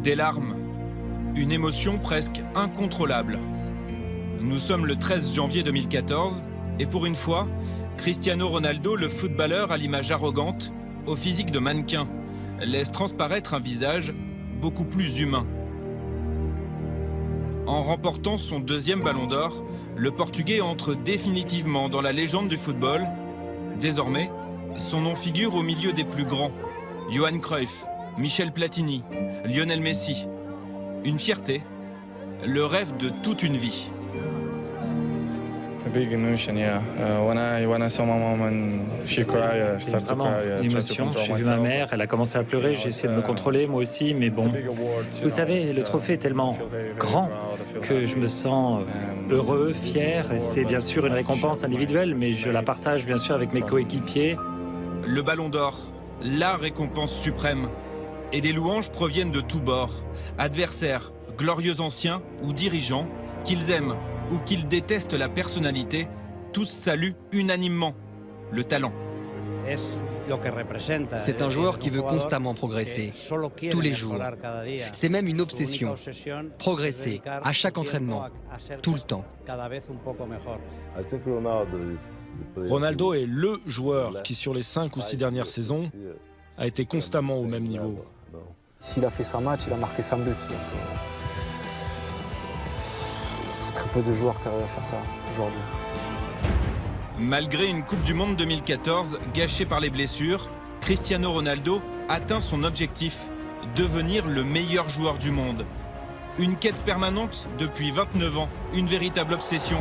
Des larmes, une émotion presque incontrôlable. Nous sommes le 13 janvier 2014 et pour une fois, Cristiano Ronaldo, le footballeur à l'image arrogante, au physique de mannequin, laisse transparaître un visage beaucoup plus humain. En remportant son deuxième ballon d'or, le Portugais entre définitivement dans la légende du football. Désormais, son nom figure au milieu des plus grands. Johan Cruyff, Michel Platini, Lionel Messi. Une fierté, le rêve de toute une vie. Vraiment l'émotion, j'ai vu ma mère, elle a commencé à pleurer, j'ai essayé de me contrôler moi aussi, mais bon, vous savez, le trophée est tellement grand que je me sens heureux, fier, et c'est bien sûr une récompense individuelle, mais je la partage bien sûr avec mes coéquipiers. Le Ballon d'Or, la récompense suprême. Et les louanges proviennent de tous bords. Adversaires, glorieux anciens ou dirigeants, qu'ils aiment ou qu'ils détestent la personnalité, tous saluent unanimement le talent. C'est un joueur qui veut constamment progresser, tous les jours. C'est même une obsession. Progresser, à chaque entraînement, tout le temps. Ronaldo est le joueur qui, sur les 5 ou 6 dernières saisons, a été constamment au même niveau. S'il a fait 100 matchs, il a marqué 100 buts. Donc, très peu de joueurs qui arrivent à faire ça aujourd'hui. Malgré une Coupe du Monde 2014 gâchée par les blessures, Cristiano Ronaldo atteint son objectif, devenir le meilleur joueur du monde. Une quête permanente depuis 29 ans, une véritable obsession.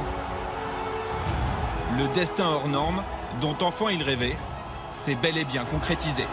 Le destin hors norme, dont enfant il rêvait, s'est bel et bien concrétisé.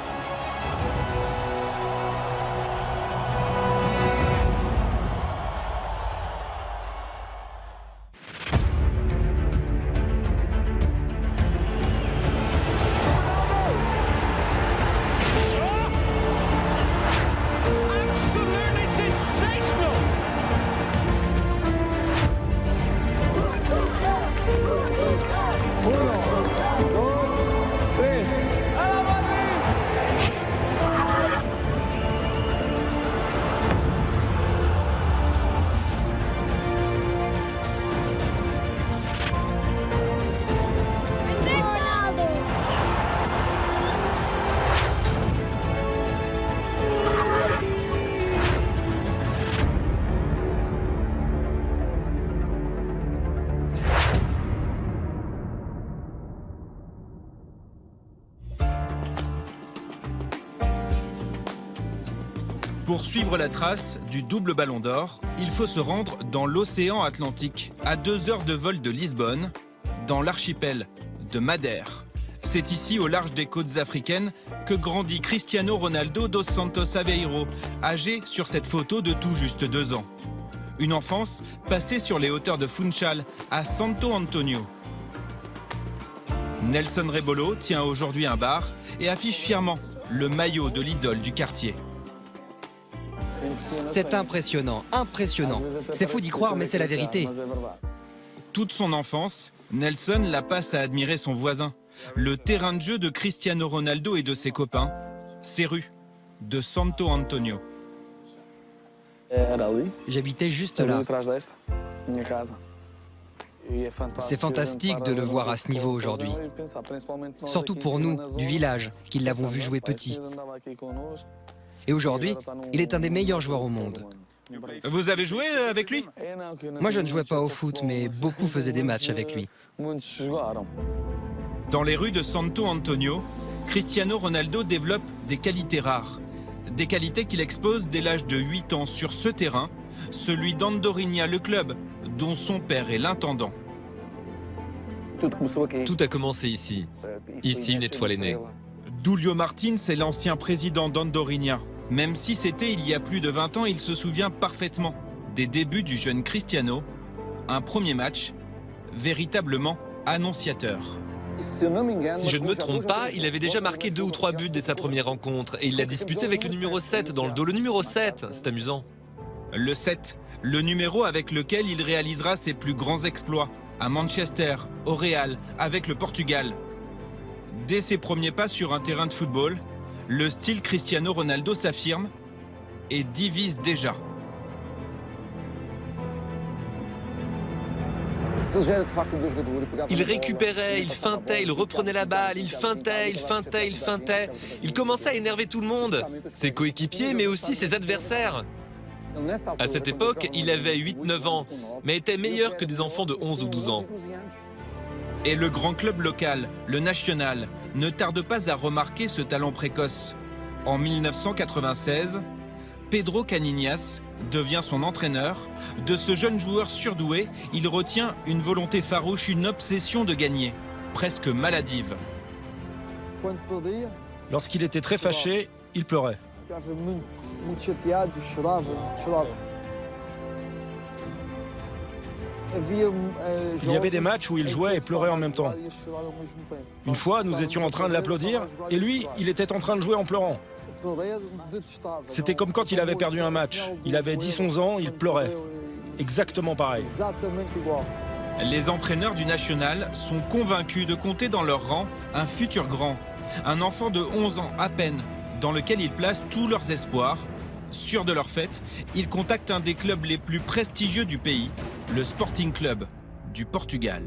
Pour suivre la trace du double ballon d'or, il faut se rendre dans l'océan Atlantique, à 2 heures de vol de Lisbonne, dans l'archipel de Madère. C'est ici, au large des côtes africaines, que grandit Cristiano Ronaldo dos Santos Aveiro, âgé sur cette photo de tout juste 2 ans. Une enfance passée sur les hauteurs de Funchal, à Santo Antonio. Nelson Rebolo tient aujourd'hui un bar et affiche fièrement le maillot de l'idole du quartier. C'est impressionnant, impressionnant. C'est fou d'y croire, mais c'est la vérité. Toute son enfance, Nelson la passe à admirer son voisin. Le terrain de jeu de Cristiano Ronaldo et de ses copains, ces rues de Santo Antonio. J'habitais juste là. C'est fantastique de le voir à ce niveau aujourd'hui. Surtout pour nous, du village, qui l'avons vu jouer petit. Et aujourd'hui, il est un des meilleurs joueurs au monde. Vous avez joué avec lui? Moi, je ne jouais pas au foot, mais beaucoup faisaient des matchs avec lui. Dans les rues de Santo Antonio, Cristiano Ronaldo développe des qualités rares. Des qualités qu'il expose dès l'âge de 8 ans sur ce terrain, celui d'Andorinha, le club, dont son père est l'intendant. Tout a commencé ici. Ici, une étoile est née. Dúlio Martins est l'ancien président d'Andorinha. Même si c'était il y a plus de 20 ans, il se souvient parfaitement des débuts du jeune Cristiano. Un premier match véritablement annonciateur. Si je ne me trompe pas, il avait déjà marqué 2 ou 3 buts dès sa première rencontre et il l'a disputé avec le numéro 7 dans le dos. Le numéro 7, c'est amusant. Le 7, le numéro avec lequel il réalisera ses plus grands exploits à Manchester, au Real, avec le Portugal. Dès ses premiers pas sur un terrain de football, le style Cristiano Ronaldo s'affirme et divise déjà. Il récupérait, il feintait, il reprenait la balle, il feintait, il feintait, il feintait. Il commençait à énerver tout le monde, ses coéquipiers mais aussi ses adversaires. À cette époque, il avait 8-9 ans, mais était meilleur que des enfants de 11 ou 12 ans. Et le grand club local, le Nacional, ne tarde pas à remarquer ce talent précoce. En 1996, Pedro Caninhas devient son entraîneur. De ce jeune joueur surdoué, il retient une volonté farouche, une obsession de gagner, presque maladive. Lorsqu'il était très fâché, il pleurait. Il y avait des matchs où il jouait et pleurait en même temps. Une fois, nous étions en train de l'applaudir et lui, il était en train de jouer en pleurant. C'était comme quand il avait perdu un match. Il avait 10-11 ans, il pleurait. Exactement pareil. Les entraîneurs du Nacional sont convaincus de compter dans leur rang un futur grand, un enfant de 11 ans à peine, dans lequel ils placent tous leurs espoirs. Sûrs de leur fête, ils contactent un des clubs les plus prestigieux du pays, le Sporting Club du Portugal.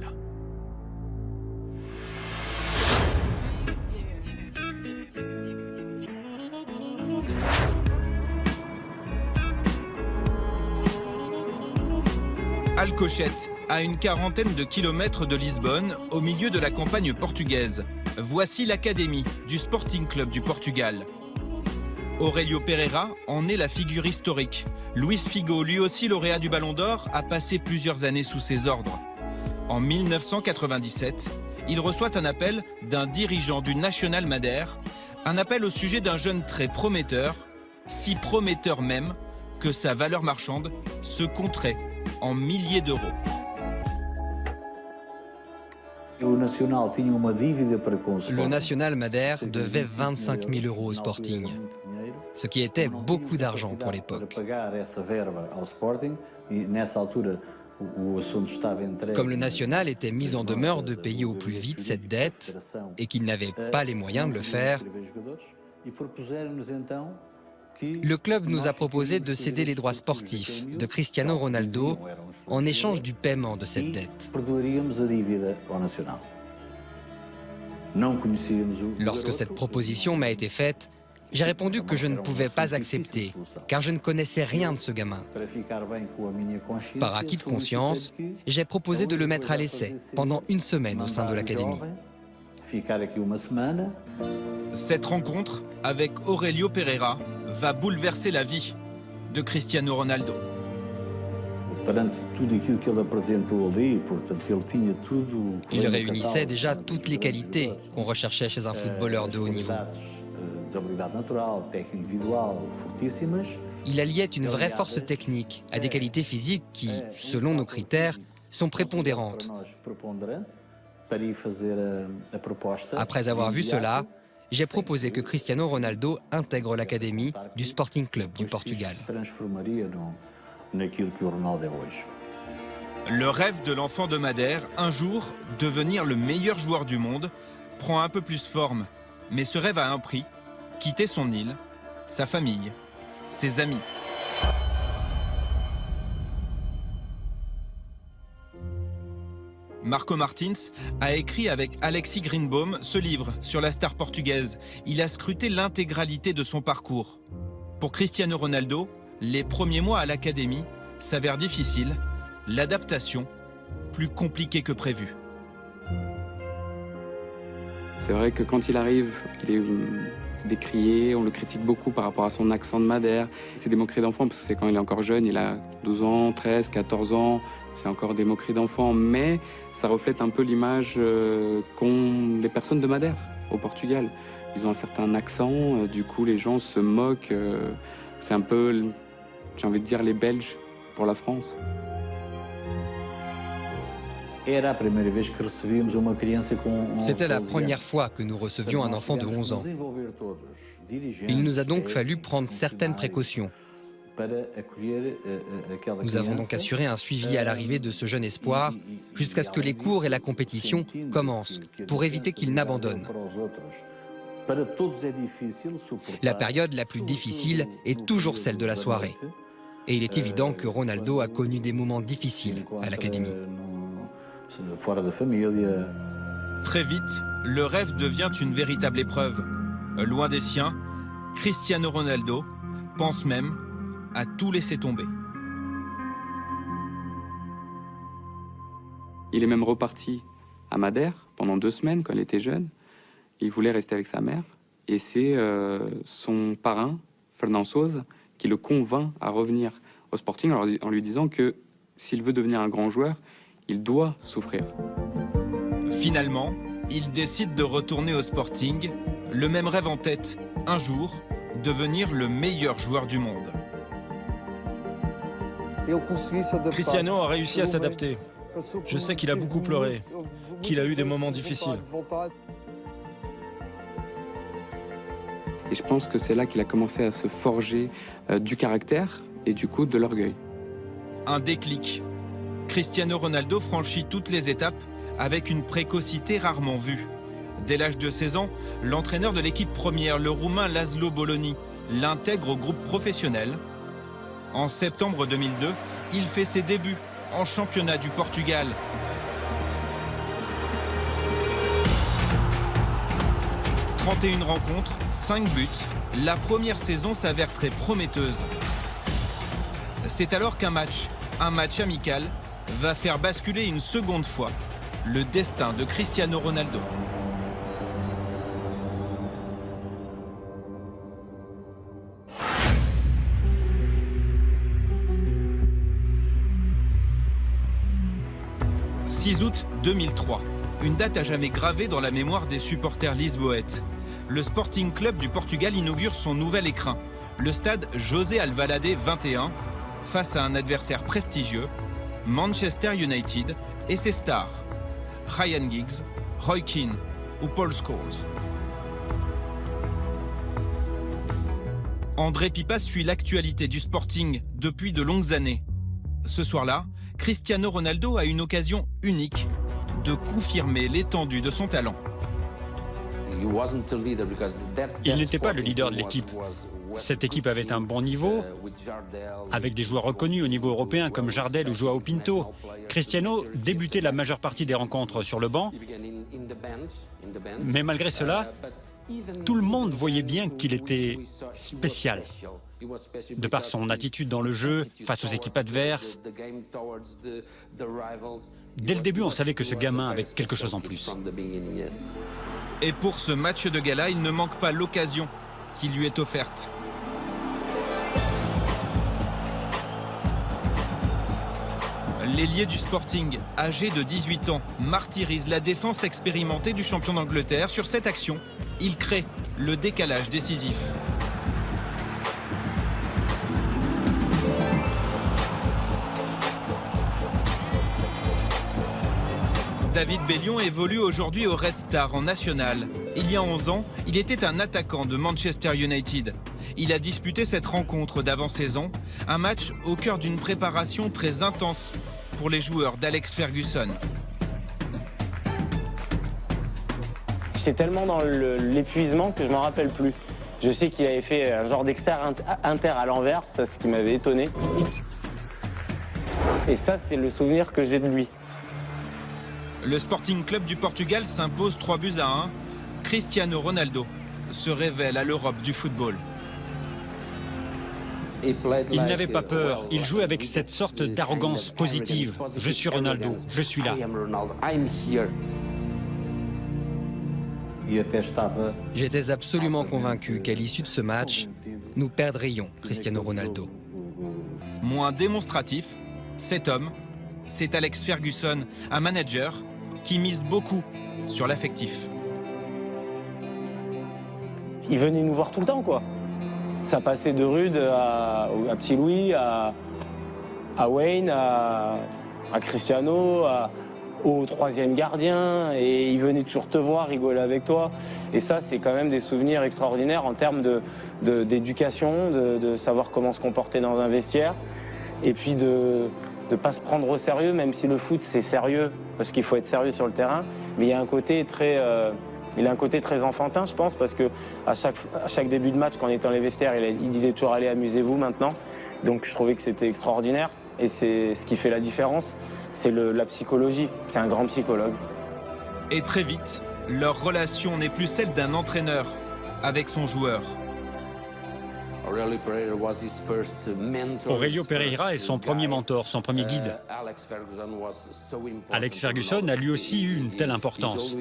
Alcochete, à une quarantaine de kilomètres de Lisbonne, au milieu de la campagne portugaise. Voici l'académie du Sporting Club du Portugal. Aurélio Pereira en est la figure historique. Luis Figo, lui aussi lauréat du Ballon d'Or, a passé plusieurs années sous ses ordres. En 1997, il reçoit un appel d'un dirigeant du Nacional Madère, un appel au sujet d'un jeune très prometteur, si prometteur même que sa valeur marchande se compterait en milliers d'euros. Le Nacional Madère devait 25 000 euros au Sporting, ce qui était beaucoup d'argent pour l'époque. Comme le Nacional était mis en demeure de payer au plus vite cette dette et qu'il n'avait pas les moyens de le faire, le club nous a proposé de céder les droits sportifs de Cristiano Ronaldo en échange du paiement de cette dette. Lorsque cette proposition m'a été faite, j'ai répondu que je ne pouvais pas accepter, car je ne connaissais rien de ce gamin. Par acquis de conscience, j'ai proposé de le mettre à l'essai pendant une semaine au sein de l'académie. Cette rencontre avec Aurélio Pereira va bouleverser la vie de Cristiano Ronaldo. Il réunissait déjà toutes les qualités qu'on recherchait chez un footballeur de haut niveau. Il alliait une vraie force technique à des qualités physiques qui, selon nos critères, sont prépondérantes. Après avoir vu cela, j'ai proposé que Cristiano Ronaldo intègre l'académie du Sporting Club du Portugal. Le rêve de l'enfant de Madère, un jour devenir le meilleur joueur du monde, prend un peu plus forme. Mais ce rêve a un prix, quitter son île, sa famille, ses amis. Marco Martins a écrit avec Alexis Greenbaum ce livre sur la star portugaise. Il a scruté l'intégralité de son parcours. Pour Cristiano Ronaldo, les premiers mois à l'académie s'avèrent difficiles, l'adaptation plus compliquée que prévu. C'est vrai que quand il arrive, il est décrié, on le critique beaucoup par rapport à son accent de Madère. C'est des moqueries d'enfant parce que c'est quand il est encore jeune, il a 12 ans, 13, 14 ans, c'est encore des moqueries d'enfant, mais ça reflète un peu l'image qu'ont les personnes de Madère au Portugal. Ils ont un certain accent, du coup les gens se moquent, c'est un peu, j'ai envie de dire, les Belges pour la France. C'était la première fois que nous recevions un enfant de 11 ans. Il nous a donc fallu prendre certaines précautions. Nous avons donc assuré un suivi à l'arrivée de ce jeune espoir jusqu'à ce que les cours et la compétition commencent pour éviter qu'il n'abandonne. La période la plus difficile est toujours celle de la soirée. Et il est évident que Ronaldo a connu des moments difficiles à l'académie. Très vite, le rêve devient une véritable épreuve. Loin des siens, Cristiano Ronaldo pense même à tout laisser tomber. Il est même reparti à Madère pendant 2 semaines quand il était jeune. Il voulait rester avec sa mère. Et c'est son parrain, Fernand Souza, qui le convainc à revenir au Sporting en lui disant que s'il veut devenir un grand joueur, il doit souffrir. Finalement, il décide de retourner au Sporting, le même rêve en tête, un jour, devenir le meilleur joueur du monde. Cristiano a réussi à s'adapter. Je sais qu'il a beaucoup pleuré, qu'il a eu des moments difficiles. Et je pense que c'est là qu'il a commencé à se forger du caractère et du coup de l'orgueil. Un déclic. Cristiano Ronaldo franchit toutes les étapes avec une précocité rarement vue. Dès l'âge de 16 ans, l'entraîneur de l'équipe première, le Roumain Laszlo Bologna, l'intègre au groupe professionnel. En septembre 2002, il fait ses débuts en championnat du Portugal. « 31 rencontres, 5 buts, la première saison s'avère très prometteuse. C'est alors qu'un match amical, va faire basculer une seconde fois le destin de Cristiano Ronaldo. « 6 août 2003, une date à jamais gravée dans la mémoire des supporters lisboètes. Le Sporting Club du Portugal inaugure son nouvel écrin, le stade José Alvalade 21, face à un adversaire prestigieux, Manchester United et ses stars, Ryan Giggs, Roy Keane ou Paul Scholes. André Pipas suit l'actualité du Sporting depuis de longues années. Ce soir-là, Cristiano Ronaldo a une occasion unique de confirmer l'étendue de son talent. Il n'était pas le leader de l'équipe. Cette équipe avait un bon niveau, avec des joueurs reconnus au niveau européen comme Jardel ou Joao Pinto. Cristiano débutait la majeure partie des rencontres sur le banc, mais malgré cela, tout le monde voyait bien qu'il était spécial. De par son attitude dans le jeu, face aux équipes adverses. Dès le début, on savait que ce gamin avait quelque chose en plus. Et pour ce match de gala, il ne manque pas l'occasion qui lui est offerte. L'ailier du Sporting, âgé de 18 ans, martyrise la défense expérimentée du champion d'Angleterre. Sur cette action, il crée le décalage décisif. David Bellion évolue aujourd'hui au Red Star en National. Il y a 11 ans, il était un attaquant de Manchester United. Il a disputé cette rencontre d'avant-saison, un match au cœur d'une préparation très intense pour les joueurs d'Alex Ferguson. J'étais tellement dans l'épuisement que je m'en rappelle plus. Je sais qu'il avait fait un genre d'extérieur inter à l'envers, ça c'est ce qui m'avait étonné. Et ça, c'est le souvenir que j'ai de lui. Le Sporting Club du Portugal s'impose 3-1. Cristiano Ronaldo se révèle à l'Europe du football. Il n'avait pas peur, il jouait avec cette sorte d'arrogance positive. Je suis Ronaldo, je suis là. J'étais absolument convaincu qu'à l'issue de ce match, nous perdrions Cristiano Ronaldo. Moins démonstratif, cet homme, c'est Alex Ferguson, un manager qui mise beaucoup sur l'affectif. Il venait nous voir tout le temps, quoi. Ça passait de Rude à Petit Louis, à Wayne, à Cristiano, au troisième gardien. Et il venait toujours te voir, rigoler avec toi. Et ça, c'est quand même des souvenirs extraordinaires en termes d'éducation, de savoir comment se comporter dans un vestiaire. Et puis de ne pas se prendre au sérieux, même si le foot, c'est sérieux, parce qu'il faut être sérieux sur le terrain. Mais il y a un côté très Il a un côté très enfantin, je pense, parce que à chaque début de match, quand on était dans les vestiaires, il disait toujours « allez, amusez-vous maintenant ». Donc je trouvais que c'était extraordinaire. Et c'est ce qui fait la différence, c'est la psychologie. C'est un grand psychologue. Et très vite, leur relation n'est plus celle d'un entraîneur avec son joueur. Aurelio Pereira est son premier mentor, son premier guide. Alex Ferguson a lui aussi eu une telle importance.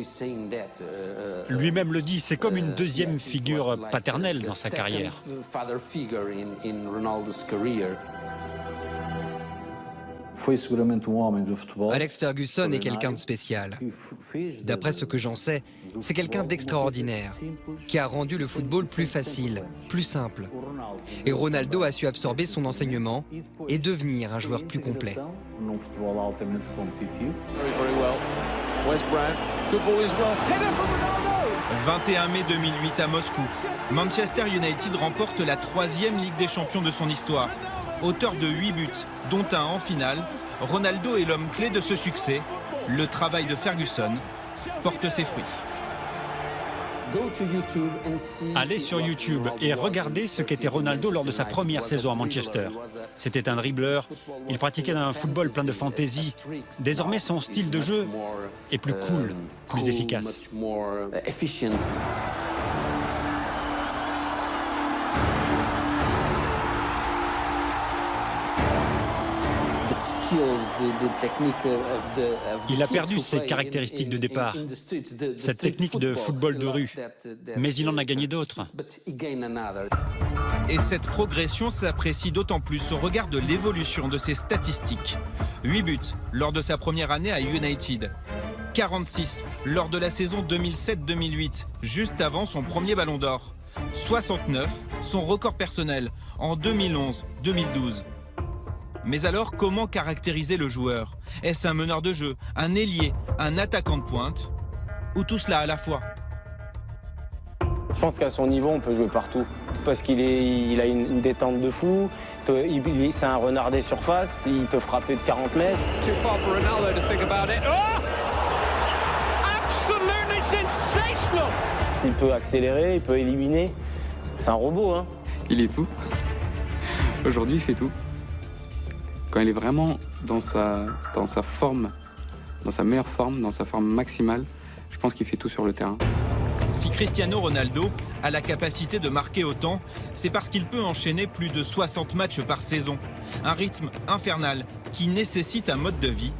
Lui-même le dit, c'est comme une deuxième figure paternelle dans sa carrière. Alex Ferguson est quelqu'un de spécial. D'après ce que j'en sais, c'est quelqu'un d'extraordinaire, qui a rendu le football plus facile, plus simple. Et Ronaldo a su absorber son enseignement et devenir un joueur plus complet. 21 mai 2008 à Moscou, Manchester United remporte la 3e Ligue des Champions de son histoire. Auteur de 8 buts, dont un en finale, Ronaldo est l'homme clé de ce succès. Le travail de Ferguson porte ses fruits. Allez sur YouTube et regardez ce qu'était Ronaldo lors de sa première saison à Manchester. C'était un dribbleur, il pratiquait un football plein de fantaisie. Désormais, son style de jeu est plus cool, plus efficace. Il a perdu ses caractéristiques de départ, cette technique de football de rue, mais il en a gagné d'autres. Et cette progression s'apprécie d'autant plus au regard de l'évolution de ses statistiques. 8 buts lors de sa première année à United, 46 lors de la saison 2007-2008, juste avant son premier ballon d'or, 69, son record personnel en 2011-2012. Mais alors, comment caractériser le joueur? Est-ce un meneur de jeu, un ailier, un attaquant de pointe? Ou tout cela à la fois? Je pense qu'à son niveau, on peut jouer partout. Parce qu'il a une détente de fou, c'est un renard des surfaces, il peut frapper de 40 mètres. Il peut accélérer, il peut éliminer. C'est un robot, hein. Il est tout. Aujourd'hui, il fait tout. Quand il est vraiment dans sa forme, dans sa meilleure forme, dans sa forme maximale, je pense qu'il fait tout sur le terrain. Si Cristiano Ronaldo a la capacité de marquer autant, c'est parce qu'il peut enchaîner plus de 60 matchs par saison. Un rythme infernal qui nécessite un mode de vie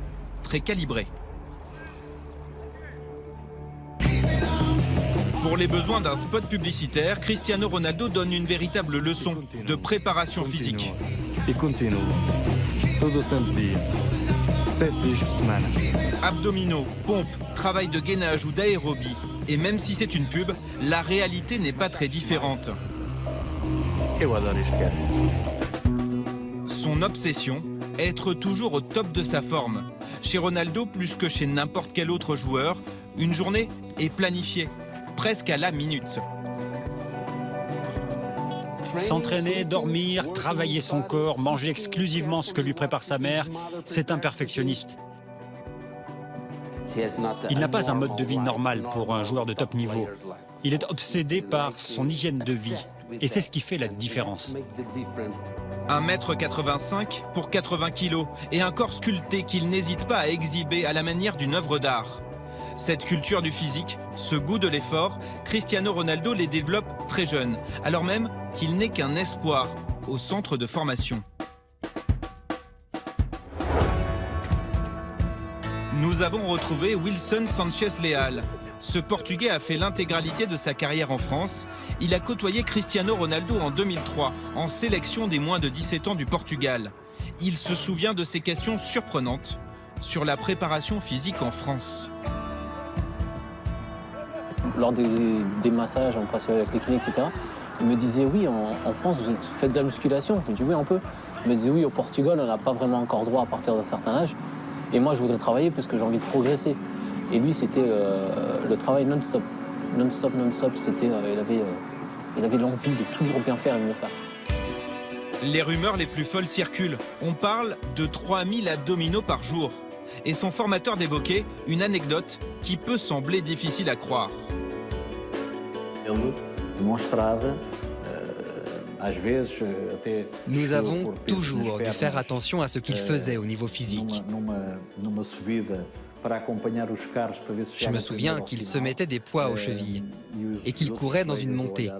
très calibré. Pour les besoins d'un spot publicitaire, Cristiano Ronaldo donne une véritable leçon de préparation physique. Abdominaux, pompes, travail de gainage ou d'aérobie. Et même si c'est une pub, la réalité n'est pas très différente. Son obsession, être toujours au top de sa forme. Chez Ronaldo, plus que chez n'importe quel autre joueur, une journée est planifiée, presque à la minute. S'entraîner, dormir, travailler son corps, manger exclusivement ce que lui prépare sa mère, c'est un perfectionniste. Il n'a pas un mode de vie normal pour un joueur de top niveau. Il est obsédé par son hygiène de vie. Et c'est ce qui fait la différence. 1,85 m pour 80 kg et un corps sculpté qu'il n'hésite pas à exhiber à la manière d'une œuvre d'art. Cette culture du physique, ce goût de l'effort, Cristiano Ronaldo les développe très jeune, alors même qu'il n'est qu'un espoir au centre de formation. Nous avons retrouvé Wilson Sanchez Leal. Ce Portugais a fait l'intégralité de sa carrière en France. Il a côtoyé Cristiano Ronaldo en 2003, en sélection des moins de 17 ans du Portugal. Il se souvient de ces questions surprenantes sur la préparation physique en France. Lors des massages, on passait avec les kinés, etc. Il me disait, oui, en France, vous faites de la musculation. Je lui dis, oui, on peut. Il me disait, oui, au Portugal, on n'a pas vraiment encore droit à partir d'un certain âge. Et moi, je voudrais travailler parce que j'ai envie de progresser. Et lui, c'était le travail non-stop. Non-stop, non-stop. Il avait l'envie de toujours bien faire et mieux faire. Les rumeurs les plus folles circulent. On parle de 3000 abdominaux par jour. Et son formateur d'évoquer une anecdote qui peut sembler difficile à croire. Nous avons toujours dû faire attention à ce qu'il faisait au niveau physique. Je me souviens qu'il se mettait des poids aux chevilles et qu'il courait dans une montée.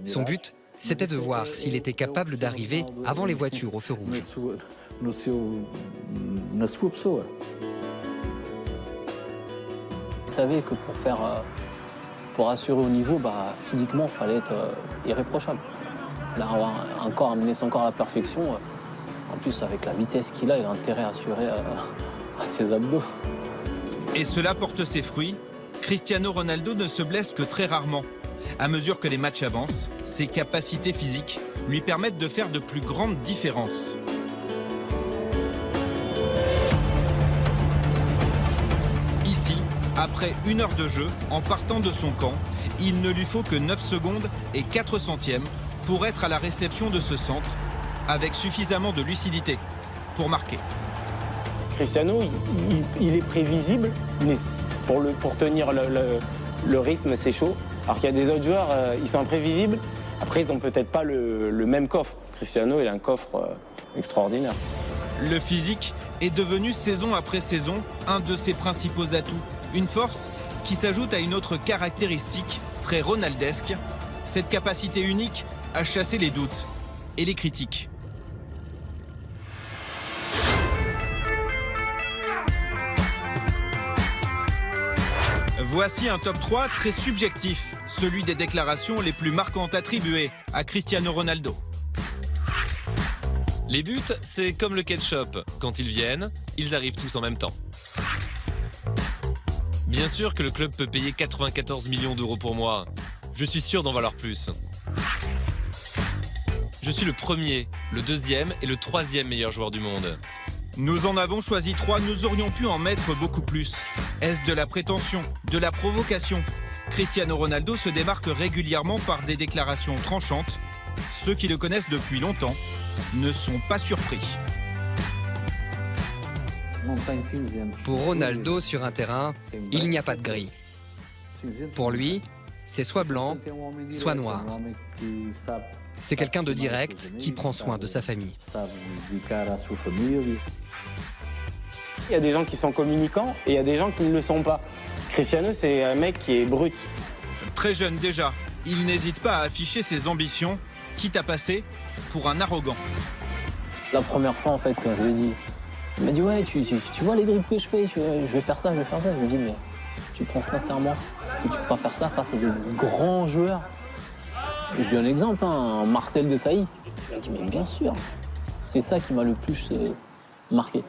Son but, c'était de voir s'il était capable d'arriver avant les voitures au feu rouge. Il savait que pour assurer au niveau, physiquement, il fallait être irréprochable. Là, avoir un corps, amener son corps à la perfection, en plus avec la vitesse qu'il a, il a intérêt à assurer à ses abdos. Et cela porte ses fruits. Cristiano Ronaldo ne se blesse que très rarement. À mesure que les matchs avancent, ses capacités physiques lui permettent de faire de plus grandes différences. Ici, après 1 heure de jeu, en partant de son camp, il ne lui faut que 9 secondes et 4 centièmes pour être à la réception de ce centre, avec suffisamment de lucidité pour marquer. Cristiano, il est prévisible, mais pour tenir le rythme, c'est chaud. Alors qu'il y a des autres joueurs, ils sont imprévisibles. Après, ils n'ont peut-être pas le même coffre. Cristiano, il a un coffre extraordinaire. Le physique est devenu saison après saison un de ses principaux atouts. Une force qui s'ajoute à une autre caractéristique très ronaldesque, cette capacité unique à chasser les doutes et les critiques. Voici un top 3 très subjectif, celui des déclarations les plus marquantes attribuées à Cristiano Ronaldo. Les buts, c'est comme le ketchup. Quand ils viennent, ils arrivent tous en même temps. Bien sûr que le club peut payer 94 millions d'euros pour moi. Je suis sûr d'en valoir plus. Je suis le premier, le deuxième et le troisième meilleur joueur du monde. Nous en avons choisi 3, nous aurions pu en mettre beaucoup plus. Est-ce de la prétention, de la provocation? Cristiano Ronaldo se démarque régulièrement par des déclarations tranchantes. Ceux qui le connaissent depuis longtemps ne sont pas surpris. Pour Ronaldo, sur un terrain, il n'y a pas de gris. Pour lui, c'est soit blanc, soit noir. C'est quelqu'un de direct qui prend soin de sa famille. Il y a des gens qui sont communicants et il y a des gens qui ne le sont pas. Cristiano, c'est un mec qui est brut. Très jeune déjà, il n'hésite pas à afficher ses ambitions, quitte à passer pour un arrogant. La première fois, en fait, quand je lui ai dit, il m'a dit, ouais, tu vois les dribbles que je fais, je vais faire ça, je vais faire ça. Je lui ai dit, mais tu penses sincèrement que tu pourras faire ça face à des grands joueurs? Je dis un exemple, Marcel Desailly. Il m'a dit, mais bien sûr. C'est ça qui m'a le plus marqué.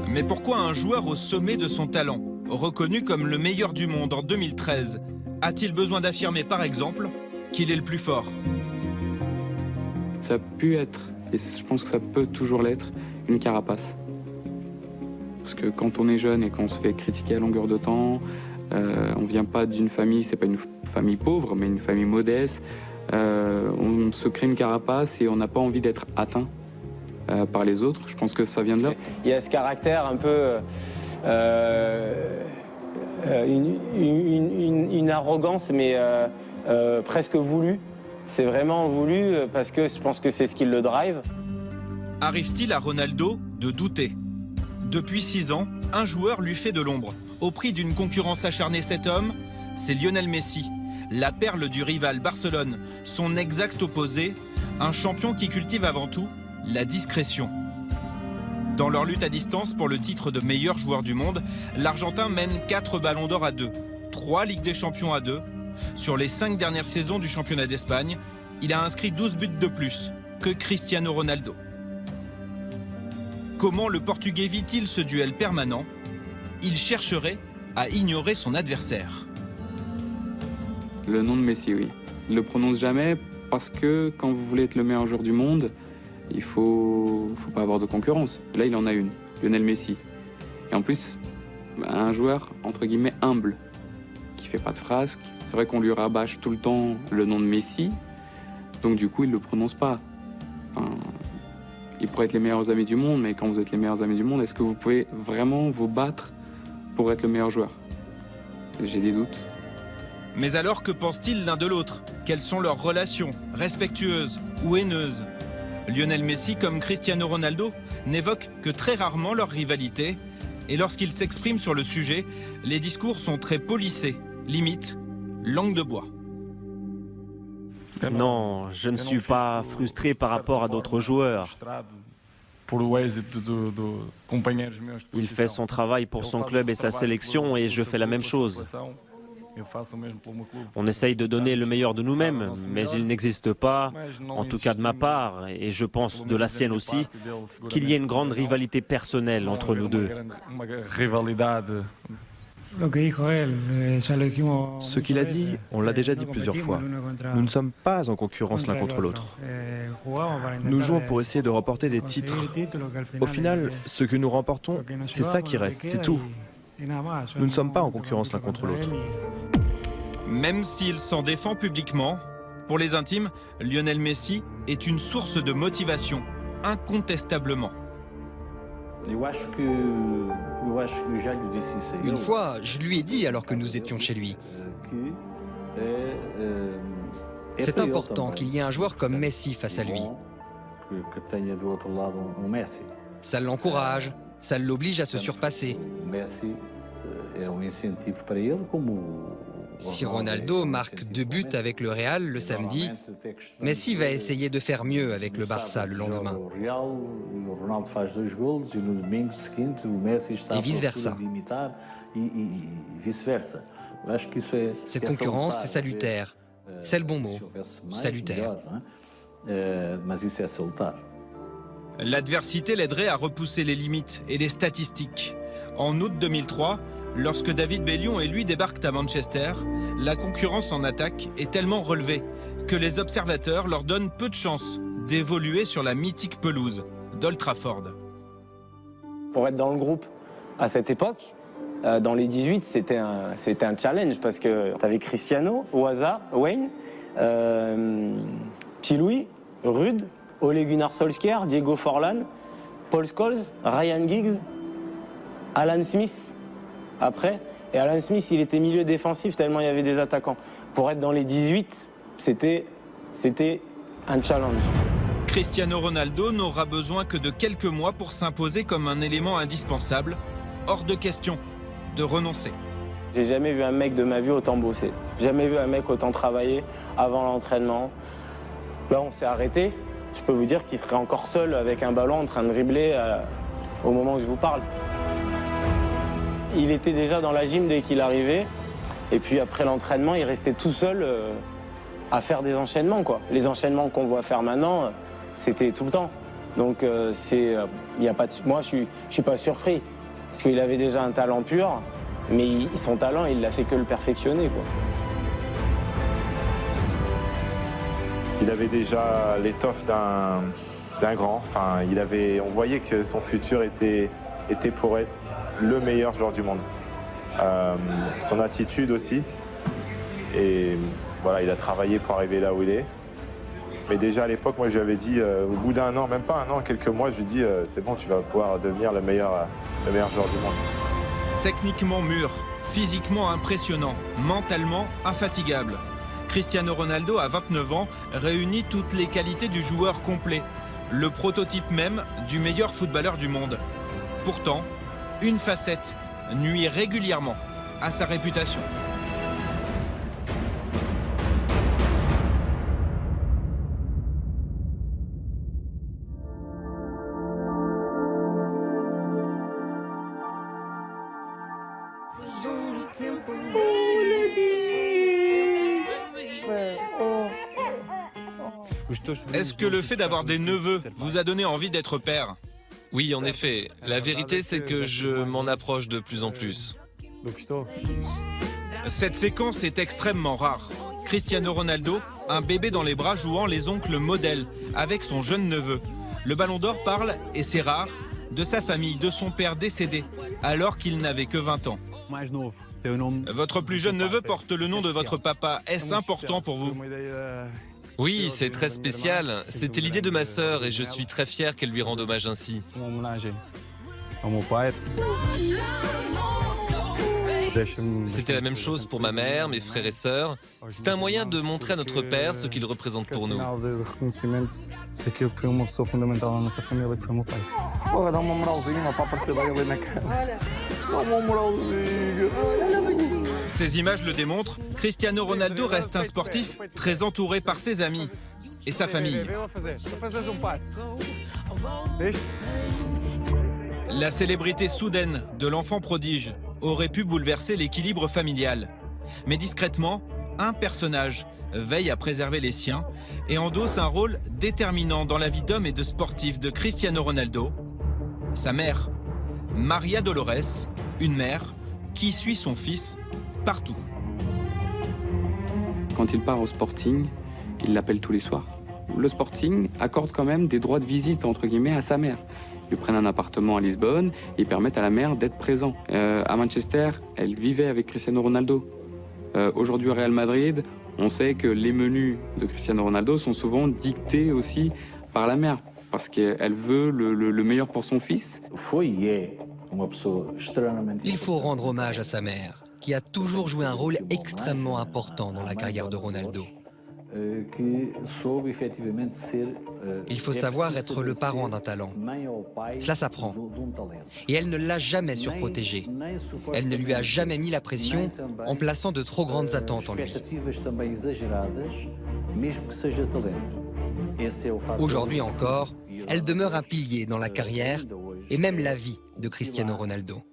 Mais pourquoi un joueur au sommet de son talent, reconnu comme le meilleur du monde en 2013, a-t-il besoin d'affirmer par exemple qu'il est le plus fort? Ça a pu être, et je pense que ça peut toujours l'être, une carapace. Parce que quand on est jeune et qu'on se fait critiquer à longueur de temps, on ne vient pas d'une famille, c'est pas une famille pauvre, mais une famille modeste. On se crée une carapace et on n'a pas envie d'être atteint par les autres. Je pense que ça vient de là. Il y a ce caractère un peu... une arrogance, mais presque voulue. C'est vraiment voulu parce que je pense que c'est ce qui le drive. Arrive-t-il à Ronaldo de douter? Depuis 6 ans, un joueur lui fait de l'ombre. Au prix d'une concurrence acharnée, cet homme, c'est Lionel Messi, la perle du rival Barcelone, son exact opposé, un champion qui cultive avant tout la discrétion. Dans leur lutte à distance pour le titre de meilleur joueur du monde, l'Argentin mène 4 ballons d'or à 2, 3 Ligues des Champions à 2. Sur les 5 dernières saisons du championnat d'Espagne, il a inscrit 12 buts de plus que Cristiano Ronaldo. Comment le Portugais vit-il ce duel permanent? Il chercherait à ignorer son adversaire. Le nom de Messi, oui. Il le prononce jamais parce que quand vous voulez être le meilleur joueur du monde, il faut pas avoir de concurrence. Là, il en a une, Lionel Messi. Et en plus, un joueur, entre guillemets, humble, qui fait pas de frasques. C'est vrai qu'on lui rabâche tout le temps le nom de Messi, donc du coup, il le prononce pas. Enfin, il pourrait être les meilleurs amis du monde, mais quand vous êtes les meilleurs amis du monde, est-ce que vous pouvez vraiment vous battre pour être le meilleur joueur? J'ai des doutes. Mais alors, que pensent-ils l'un de l'autre? Quelles sont leurs relations, respectueuses ou haineuses? Lionel Messi, comme Cristiano Ronaldo, n'évoquent que très rarement leur rivalité. Et lorsqu'ils s'expriment sur le sujet, les discours sont très polissés, limite langue de bois. Non, je ne suis pas frustré par rapport à d'autres joueurs. Il fait son travail pour son club et sa sélection et je fais la même chose. On essaye de donner le meilleur de nous-mêmes, mais il n'existe pas, en tout cas de ma part, et je pense de la sienne aussi, qu'il y ait une grande rivalité personnelle entre nous deux. Ce qu'il a dit, on l'a déjà dit plusieurs fois. Nous ne sommes pas en concurrence l'un contre l'autre. Nous jouons pour essayer de remporter des titres. Au final, ce que nous remportons, c'est ça qui reste, c'est tout. Nous ne sommes pas en concurrence l'un contre l'autre. Même s'il s'en défend publiquement, pour les intimes, Lionel Messi est une source de motivation, incontestablement. Une fois, je lui ai dit alors que nous étions chez lui. C'est important qu'il y ait un joueur comme Messi face à lui. Ça l'encourage, ça l'oblige à se surpasser. Si Ronaldo marque 2 buts avec le Real le samedi, Messi va essayer de faire mieux avec le Barça le lendemain. Et vice-versa. Cette concurrence est salutaire. C'est le bon mot. Salutaire. L'adversité l'aiderait à repousser les limites et les statistiques. En août 2003, lorsque David Bellion et lui débarquent à Manchester, la concurrence en attaque est tellement relevée que les observateurs leur donnent peu de chance d'évoluer sur la mythique pelouse d'Old Trafford. Pour être dans le groupe à cette époque, dans les 18, c'était un challenge parce que tu avais Cristiano, Oasa, Wayne, Petit Louis, Ruud, Ole Gunnar Solskjaer, Diego Forlan, Paul Scholes, Ryan Giggs, Alan Smith après. Et Alan Smith, il était milieu défensif tellement il y avait des attaquants. Pour être dans les 18, c'était un challenge. Cristiano Ronaldo n'aura besoin que de quelques mois pour s'imposer comme un élément indispensable. Hors de question de renoncer. J'ai jamais vu un mec de ma vie autant bosser. Jamais vu un mec autant travailler avant l'entraînement. Là, on s'est arrêté. Je peux vous dire qu'il serait encore seul avec un ballon en train de dribbler au moment où je vous parle. Il était déjà dans la gym dès qu'il arrivait. Et puis après l'entraînement, il restait tout seul à faire des enchaînements, quoi. Les enchaînements qu'on voit faire maintenant, c'était tout le temps. Donc y a pas de... moi, je suis pas surpris. Parce qu'il avait déjà un talent pur, mais son talent, il l'a fait que le perfectionner, quoi. Il avait déjà l'étoffe d'un grand. Enfin, on voyait que son futur était pour être le meilleur joueur du monde. Son attitude aussi. Et voilà, il a travaillé pour arriver là où il est. Mais déjà à l'époque, moi je lui avais dit, au bout d'un an, même pas un an, quelques mois, je lui ai dit, c'est bon, tu vas pouvoir devenir le meilleur joueur du monde. Techniquement mûr, physiquement impressionnant, mentalement infatigable. Cristiano Ronaldo, à 29 ans, réunit toutes les qualités du joueur complet, le prototype même du meilleur footballeur du monde. Pourtant, une facette nuit régulièrement à sa réputation. Est-ce que le fait d'avoir des neveux vous a donné envie d'être père? Oui, en effet. La vérité, c'est que je m'en approche de plus en plus. Cette séquence est extrêmement rare. Cristiano Ronaldo, un bébé dans les bras jouant les oncles modèles avec son jeune neveu. Le Ballon d'Or parle, et c'est rare, de sa famille, de son père décédé, alors qu'il n'avait que 20 ans. Votre plus jeune neveu porte le nom de votre papa. Est-ce important pour vous? Oui, c'est très spécial. C'était l'idée de ma sœur et je suis très fier qu'elle lui rende hommage ainsi. C'était la même chose pour ma mère, mes frères et sœurs. C'était un moyen de montrer à notre père ce qu'il représente pour nous. Ces images le démontrent, Cristiano Ronaldo reste un sportif très entouré par ses amis et sa famille. La célébrité soudaine de l'enfant prodige aurait pu bouleverser l'équilibre familial. Mais discrètement, un personnage veille à préserver les siens et endosse un rôle déterminant dans la vie d'homme et de sportif de Cristiano Ronaldo, sa mère, Maria Dolores, une mère qui suit son fils partout. Quand il part au Sporting, il l'appelle tous les soirs. Le Sporting accorde quand même des droits de visite, entre guillemets, à sa mère. Ils lui prennent un appartement à Lisbonne et permettent à la mère d'être présent. À Manchester, elle vivait avec Cristiano Ronaldo. Aujourd'hui au Real Madrid, on sait que les menus de Cristiano Ronaldo sont souvent dictés aussi par la mère, parce qu'elle veut le meilleur pour son fils. Il faut rendre hommage à sa mère, qui a toujours joué un rôle extrêmement important dans la carrière de Ronaldo. Il faut savoir être le parent d'un talent. Cela s'apprend. Et elle ne l'a jamais surprotégé. Elle ne lui a jamais mis la pression en plaçant de trop grandes attentes en lui. Aujourd'hui encore, elle demeure un pilier dans la carrière et même la vie de Cristiano Ronaldo.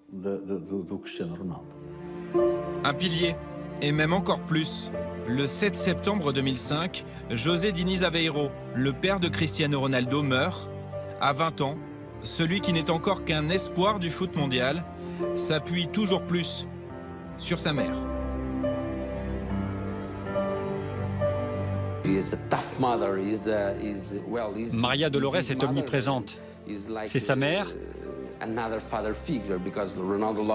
Un pilier, et même encore plus. Le 7 septembre 2005, José Diniz Aveiro, le père de Cristiano Ronaldo, meurt. À 20 ans, celui qui n'est encore qu'un espoir du foot mondial s'appuie toujours plus sur sa mère. Maria Dolores est omniprésente. C'est sa mère.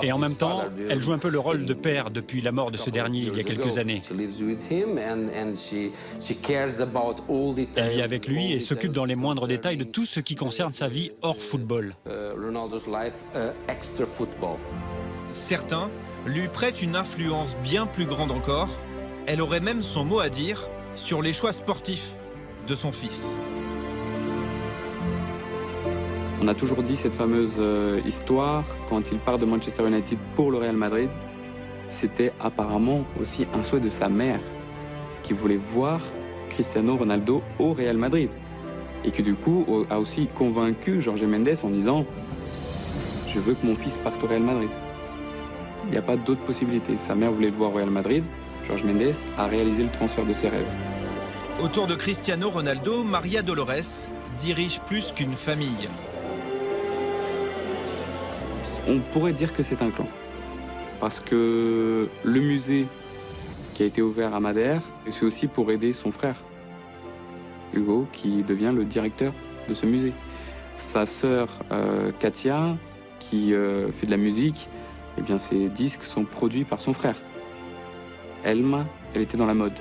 Et en même temps, elle joue un peu le rôle de père depuis la mort de ce dernier il y a quelques années. Elle vit avec lui et s'occupe dans les moindres détails de tout ce qui concerne sa vie hors football. Certains lui prêtent une influence bien plus grande encore. Elle aurait même son mot à dire sur les choix sportifs de son fils. On a toujours dit cette fameuse histoire, quand il part de Manchester United pour le Real Madrid, c'était apparemment aussi un souhait de sa mère, qui voulait voir Cristiano Ronaldo au Real Madrid. Et qui du coup a aussi convaincu Jorge Mendes en disant « Je veux que mon fils parte au Real Madrid ». Il n'y a pas d'autre possibilité. Sa mère voulait le voir au Real Madrid, Jorge Mendes a réalisé le transfert de ses rêves. Autour de Cristiano Ronaldo, Maria Dolores dirige plus qu'une famille. On pourrait dire que c'est un clan, parce que le musée qui a été ouvert à Madère, c'est aussi pour aider son frère, Hugo, qui devient le directeur de ce musée. Sa sœur, Katia, qui fait de la musique, eh bien, ses disques sont produits par son frère. Elma, elle était dans la mode.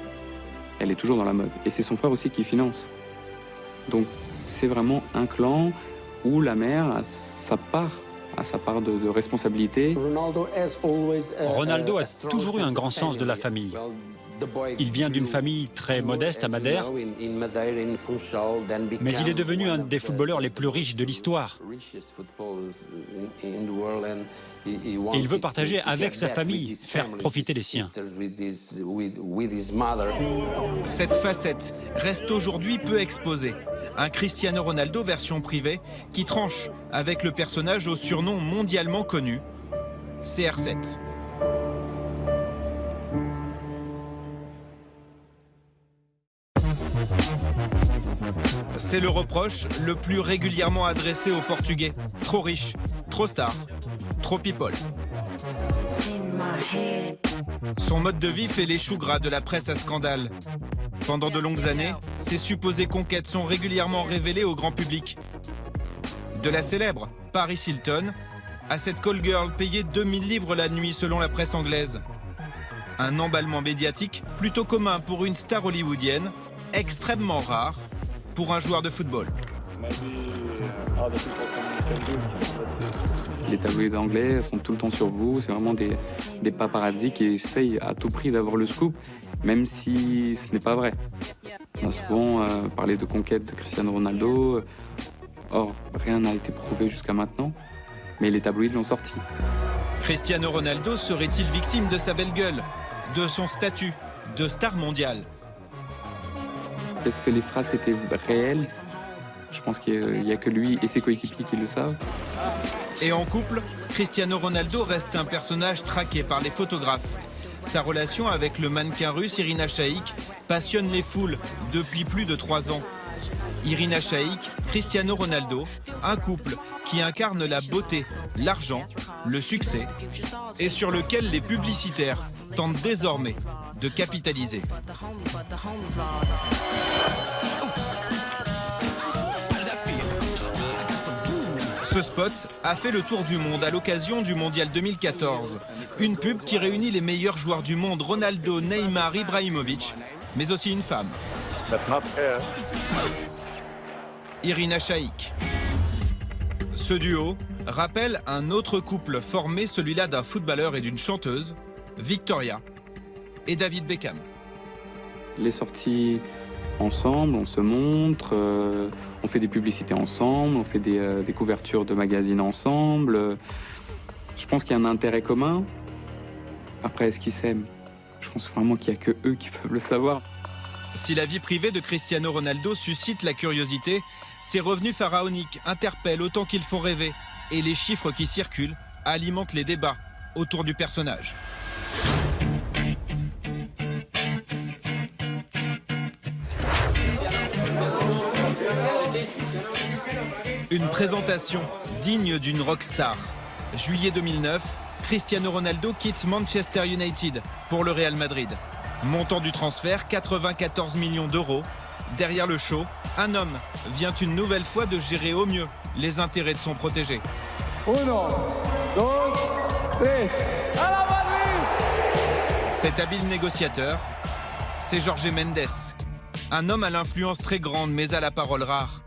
Elle est toujours dans la mode. Et c'est son frère aussi qui finance. Donc, c'est vraiment un clan où la mère a sa part de responsabilité. Ronaldo a toujours eu un grand sens de la famille. Il vient d'une famille très modeste à Madère, mais il est devenu un des footballeurs les plus riches de l'histoire. Et il veut partager avec sa famille, faire profiter les siens. Cette facette reste aujourd'hui peu exposée. Un Cristiano Ronaldo version privée qui tranche avec le personnage au surnom mondialement connu, CR7. C'est le reproche le plus régulièrement adressé aux Portugais. Trop riche, trop star, trop people. Son mode de vie fait les choux gras de la presse à scandale. Pendant de longues années, ses supposées conquêtes sont régulièrement révélées au grand public. De la célèbre Paris Hilton à cette call girl payée 2000 livres la nuit selon la presse anglaise. Un emballement médiatique plutôt commun pour une star hollywoodienne, extrêmement rare pour un joueur de football. Les tabloïds anglais sont tout le temps sur vous, c'est vraiment des paparazzi qui essayent à tout prix d'avoir le scoop, même si ce n'est pas vrai. On a souvent parlé de conquête de Cristiano Ronaldo, or rien n'a été prouvé jusqu'à maintenant, mais les tabloïds l'ont sorti. Cristiano Ronaldo serait-il victime de sa belle gueule, de son statut de star mondiale? Est-ce que les frasques étaient réelles? Je pense qu'il n'y a que lui et ses coéquipiers qui le savent. Et en couple, Cristiano Ronaldo reste un personnage traqué par les photographes. Sa relation avec le mannequin russe Irina Shayk passionne les foules depuis plus de 3 ans. Irina Shayk, Cristiano Ronaldo, un couple qui incarne la beauté, l'argent, le succès et sur lequel les publicitaires tentent désormais de capitaliser. Ce spot a fait le tour du monde à l'occasion du Mondial 2014. Une pub qui réunit les meilleurs joueurs du monde, Ronaldo, Neymar, Ibrahimovic, mais aussi une femme. Irina Shayk. Ce duo rappelle un autre couple formé, celui-là d'un footballeur et d'une chanteuse, Victoria et David Beckham. Les sorties ensemble, on se montre, on fait des publicités ensemble, on fait des couvertures de magazines ensemble. Je pense qu'il y a un intérêt commun. Après, est-ce qu'ils s'aiment? Je pense vraiment qu'il n'y a que eux qui peuvent le savoir. Si la vie privée de Cristiano Ronaldo suscite la curiosité, ses revenus pharaoniques interpellent autant qu'ils font rêver. Et les chiffres qui circulent alimentent les débats autour du personnage. Une présentation digne d'une rockstar. Juillet 2009, Cristiano Ronaldo quitte Manchester United pour le Real Madrid. Montant du transfert, 94 millions d'euros. Derrière le show, un homme vient une nouvelle fois de gérer au mieux les intérêts de son protégé. 1, 2, 3, à la Madrid! Cet habile négociateur, c'est Jorge Mendes. Un homme à l'influence très grande mais à la parole rare.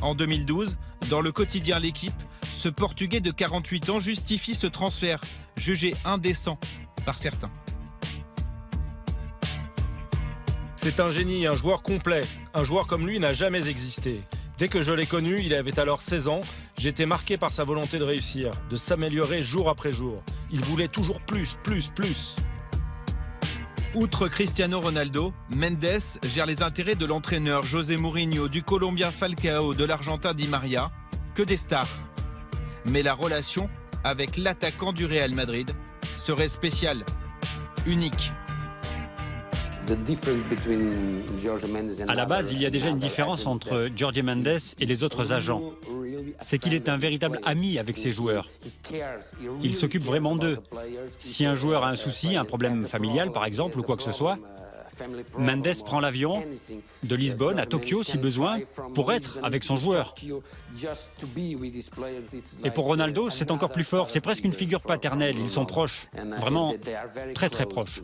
En 2012, dans le quotidien L'Équipe, ce Portugais de 48 ans justifie ce transfert, jugé indécent par certains. C'est un génie, un joueur complet. Un joueur comme lui n'a jamais existé. Dès que je l'ai connu, il avait alors 16 ans, j'étais marqué par sa volonté de réussir, de s'améliorer jour après jour. Il voulait toujours plus. Outre Cristiano Ronaldo, Mendes gère les intérêts de l'entraîneur José Mourinho, du Colombien Falcao, de l'Argentin Di Maria, que des stars. Mais la relation avec l'attaquant du Real Madrid serait spéciale, unique. À la base, il y a déjà une différence entre Jorge Mendes et les autres agents. C'est qu'il est un véritable ami avec ses joueurs. Il s'occupe vraiment d'eux. Si un joueur a un souci, un problème familial par exemple, ou quoi que ce soit, Mendes prend l'avion de Lisbonne à Tokyo si besoin pour être avec son joueur. Et pour Ronaldo, c'est encore plus fort. C'est presque une figure paternelle. Ils sont proches, vraiment très proches.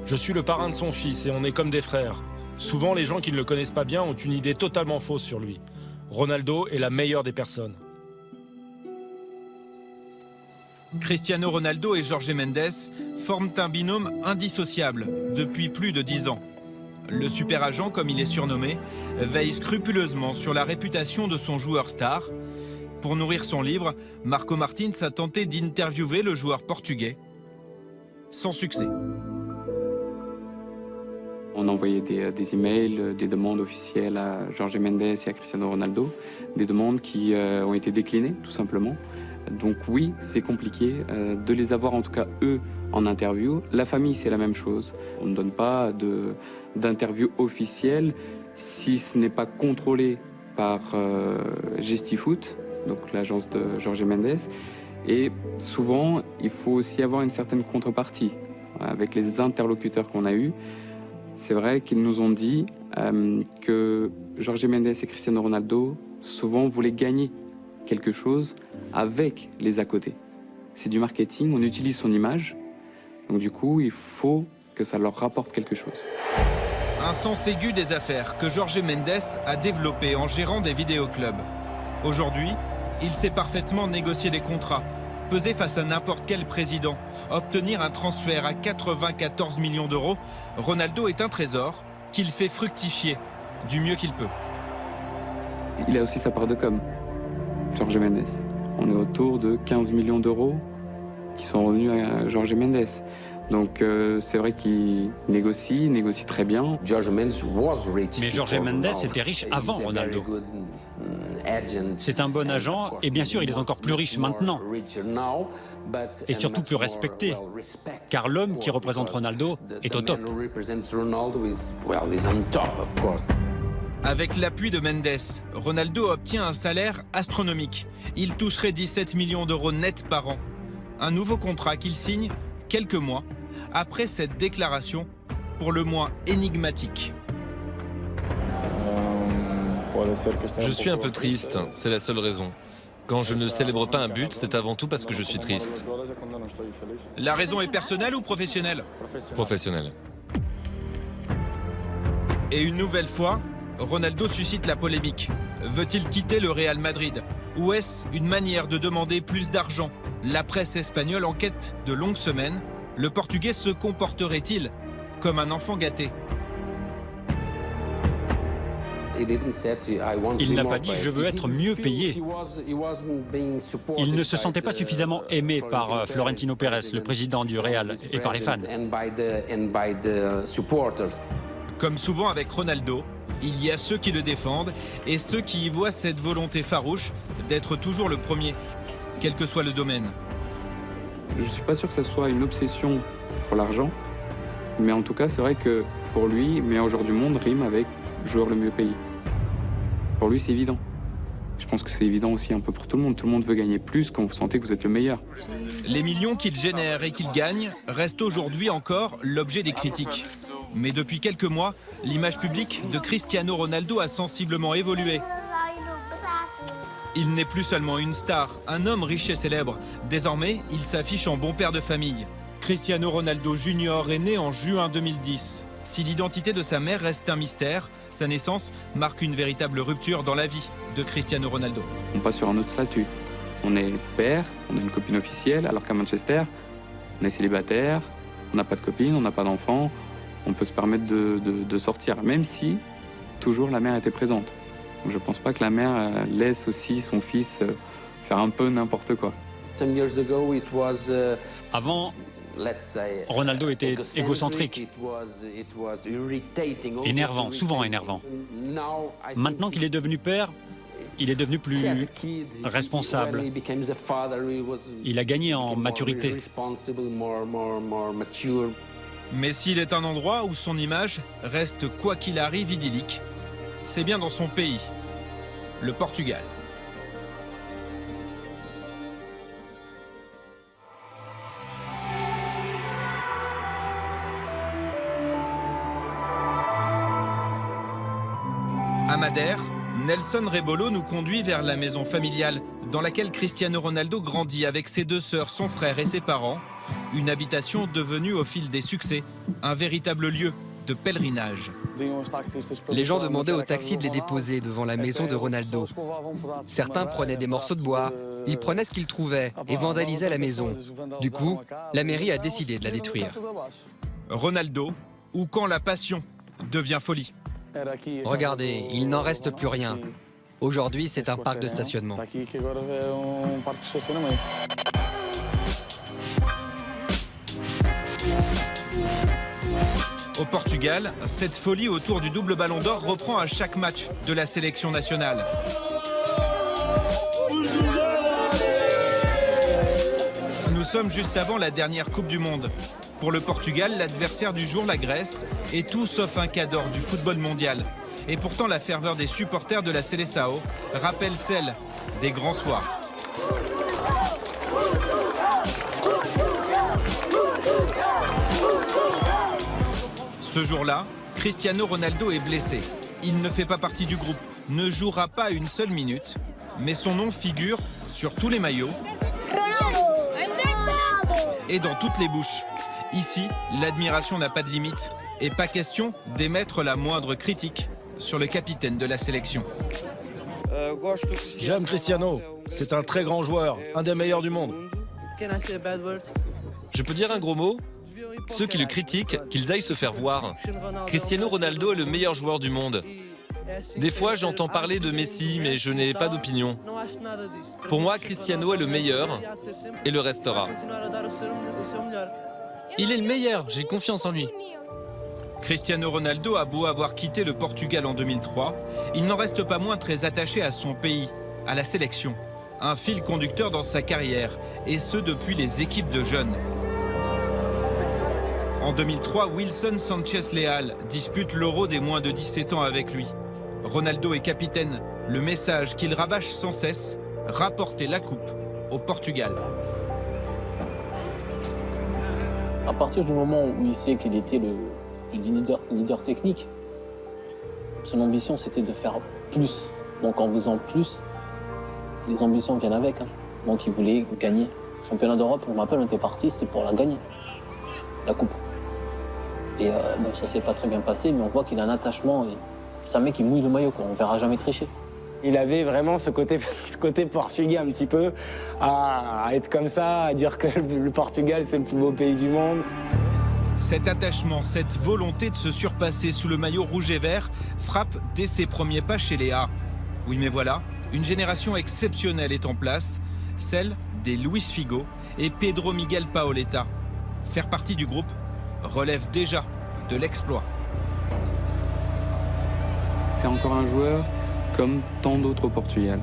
Je suis le parrain de son fils et on est comme des frères. Souvent, les gens qui ne le connaissent pas bien ont une idée totalement fausse sur lui. Ronaldo est la meilleure des personnes. Cristiano Ronaldo et Jorge Mendes forment un binôme indissociable depuis plus de 10 ans. Le super agent, comme il est surnommé, veille scrupuleusement sur la réputation de son joueur star. Pour nourrir son livre, Marco Martins a tenté d'interviewer le joueur portugais. Sans succès. On envoyait des emails, des demandes officielles à Jorge Mendes et à Cristiano Ronaldo, des demandes qui ont été déclinées, tout simplement. Donc oui, c'est compliqué de les avoir, en tout cas eux, en interview. La famille, c'est la même chose. On ne donne pas d'interview officielle si ce n'est pas contrôlé par Gestifoot, donc l'agence de Jorge Mendes. Et souvent, il faut aussi avoir une certaine contrepartie. Avec les interlocuteurs qu'on a eus, c'est vrai qu'ils nous ont dit que Jorge Mendes et Cristiano Ronaldo souvent voulaient gagner quelque chose avec les à côté. C'est du marketing, on utilise son image, donc du coup, il faut que ça leur rapporte quelque chose. Un sens aigu des affaires que Jorge Mendes a développé en gérant des vidéoclubs. Aujourd'hui, il sait parfaitement négocier des contrats, peser face à n'importe quel président, obtenir un transfert à 94 millions d'euros. Ronaldo est un trésor qu'il fait fructifier du mieux qu'il peut. Il a aussi sa part de com, Jorge Mendes. On est autour de 15 millions d'euros qui sont revenus à Jorge Mendes. Donc c'est vrai qu'il négocie très bien. Mais Jorge Mendes était riche avant Ronaldo. C'est un bon agent et bien sûr il est encore plus riche maintenant. Et surtout plus respecté, car l'homme qui représente Ronaldo est au top. Avec l'appui de Mendes, Ronaldo obtient un salaire astronomique. Il toucherait 17 millions d'euros net par an. Un nouveau contrat qu'il signe quelques mois après cette déclaration pour le moins énigmatique. Je suis un peu triste, c'est la seule raison. Quand je ne célèbre pas un but, c'est avant tout parce que je suis triste. La raison est personnelle ou professionnelle? Professionnel. Et une nouvelle fois, Ronaldo suscite la polémique. Veut-il quitter le Real Madrid? Ou est-ce une manière de demander plus d'argent? La presse espagnole en quête de longues semaines. Le Portugais se comporterait-il comme un enfant gâté? Il n'a pas dit « je veux être mieux payé ». Il ne se sentait pas suffisamment aimé par Florentino Pérez, le président du Real, et par les fans. Comme souvent avec Ronaldo, il y a ceux qui le défendent et ceux qui y voient cette volonté farouche d'être toujours le premier, quel que soit le domaine. Je ne suis pas sûr que ce soit une obsession pour l'argent, mais en tout cas, c'est vrai que pour lui, meilleur joueur du monde rime avec joueur le mieux payé. Pour lui, c'est évident. Je pense que c'est évident aussi un peu pour tout le monde. Tout le monde veut gagner plus quand vous sentez que vous êtes le meilleur. Les millions qu'il génère et qu'il gagne restent aujourd'hui encore l'objet des critiques. Mais depuis quelques mois, l'image publique de Cristiano Ronaldo a sensiblement évolué. Il n'est plus seulement une star, un homme riche et célèbre. Désormais, il s'affiche en bon père de famille. Cristiano Ronaldo Jr. est né en juin 2010. Si l'identité de sa mère reste un mystère, sa naissance marque une véritable rupture dans la vie de Cristiano Ronaldo. On passe sur un autre statut. On est père, on a une copine officielle, alors qu'à Manchester, on est célibataire, on n'a pas de copine, on n'a pas d'enfant, on peut se permettre de sortir, même si toujours la mère était présente. Donc je ne pense pas que la mère laisse aussi son fils faire un peu n'importe quoi. Avant, Ronaldo était égocentrique, énervant, souvent énervant. Maintenant qu'il est devenu père, il est devenu plus responsable. Il a gagné en maturité. Mais s'il est un endroit où son image reste quoi qu'il arrive idyllique, c'est bien dans son pays, le Portugal. À Madère, Nelson Rebolo nous conduit vers la maison familiale dans laquelle Cristiano Ronaldo grandit avec ses deux sœurs, son frère et ses parents. Une habitation devenue au fil des succès un véritable lieu de pèlerinage. Les gens demandaient aux taxis de les déposer devant la maison de Ronaldo. Certains prenaient des morceaux de bois, ils prenaient ce qu'ils trouvaient et vandalisaient la maison. Du coup, la mairie a décidé de la détruire. Ronaldo, ou quand la passion devient folie. Regardez, il n'en reste plus rien. Aujourd'hui, c'est un parc de stationnement. Au Portugal, cette folie autour du double ballon d'or reprend à chaque match de la sélection nationale. Nous sommes juste avant la dernière Coupe du Monde. Pour le Portugal, l'adversaire du jour, la Grèce, est tout sauf un cas d'or du football mondial. Et pourtant, la ferveur des supporters de la Seleção rappelle celle des grands soirs. Ce jour-là, Cristiano Ronaldo est blessé. Il ne fait pas partie du groupe, ne jouera pas une seule minute, mais son nom figure sur tous les maillots et dans toutes les bouches. Ici, l'admiration n'a pas de limite. Et pas question d'émettre la moindre critique sur le capitaine de la sélection. J'aime Cristiano, c'est un très grand joueur, un des meilleurs du monde. Je peux dire un gros mot? Ceux qui le critiquent, qu'ils aillent se faire voir. Cristiano Ronaldo est le meilleur joueur du monde. Des fois, j'entends parler de Messi, mais je n'ai pas d'opinion. Pour moi, Cristiano est le meilleur et le restera. Il est le meilleur, j'ai confiance en lui. Cristiano Ronaldo a beau avoir quitté le Portugal en 2003, il n'en reste pas moins très attaché à son pays, à la sélection. Un fil conducteur dans sa carrière, et ce depuis les équipes de jeunes. En 2003, Wilson Sanchez Leal dispute l'Euro des moins de 17 ans avec lui. Ronaldo est capitaine, le message qu'il rabâche sans cesse, rapporter la coupe au Portugal. À partir du moment où il sait qu'il était le leader technique, son ambition c'était de faire plus. Donc en faisant plus, les ambitions viennent avec. Donc il voulait gagner. Championnat d'Europe, je me rappelle, on était parti, c'était pour la gagner, la coupe. Et bon, ça s'est pas très bien passé, mais on voit qu'il a un attachement. Et c'est un mec qui mouille le maillot, quoi. On verra jamais tricher. Il avait vraiment ce côté portugais un petit peu, à être comme ça, à dire que le Portugal c'est le plus beau pays du monde. Cet attachement, cette volonté de se surpasser sous le maillot rouge et vert frappe dès ses premiers pas chez les A. Oui mais voilà, une génération exceptionnelle est en place, celle des Luis Figo et Pedro Miguel Paoletta. Faire partie du groupe relève déjà de l'exploit. C'est encore un joueur comme tant d'autres au Portugal.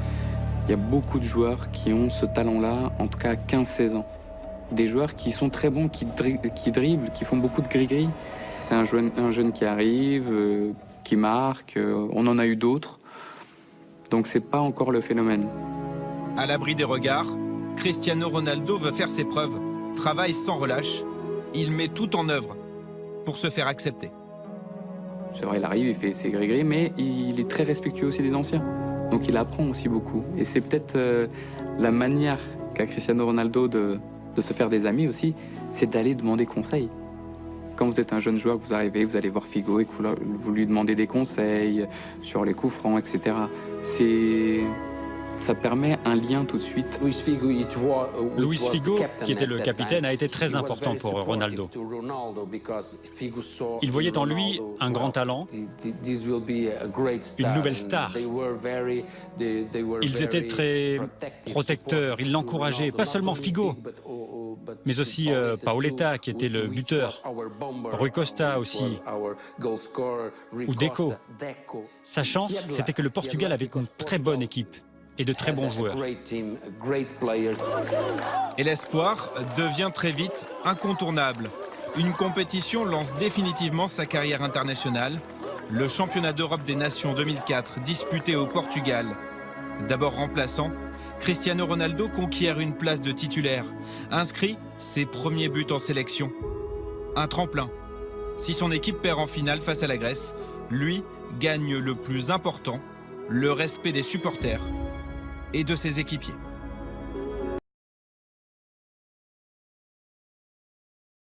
Il y a beaucoup de joueurs qui ont ce talent-là, en tout cas à 15-16 ans. Des joueurs qui sont très bons, qui dribblent, qui font beaucoup de gris-gris. C'est un jeune qui arrive, qui marque, on en a eu d'autres. Donc c'est pas encore le phénomène. À l'abri des regards, Cristiano Ronaldo veut faire ses preuves, travaille sans relâche. Il met tout en œuvre pour se faire accepter. C'est vrai, il arrive, il fait ses gris-gris, mais il est très respectueux aussi des anciens. Donc il apprend aussi beaucoup. Et c'est peut-être la manière qu'a Cristiano Ronaldo de se faire des amis aussi, c'est d'aller demander conseil. Quand vous êtes un jeune joueur, que vous arrivez, vous allez voir Figo et que vous lui demandez des conseils sur les coups francs, etc. Ça permet un lien tout de suite. Luis Figo, qui était le capitaine, a été très important pour Ronaldo. Il voyait en lui un grand talent, une nouvelle star. Ils étaient très protecteurs, ils l'encourageaient, pas seulement Figo, mais aussi Paoletta, qui était le buteur, Rui Costa aussi, ou Deco. Sa chance, c'était que le Portugal avait une très bonne équipe et de très bons joueurs. Et l'espoir devient très vite incontournable. Une compétition lance définitivement sa carrière internationale. Le championnat d'Europe des Nations 2004 disputé au Portugal. D'abord remplaçant, Cristiano Ronaldo conquiert une place de titulaire, inscrit ses premiers buts en sélection. Un tremplin. Si son équipe perd en finale face à la Grèce, lui gagne le plus important, le respect des supporters et de ses équipiers.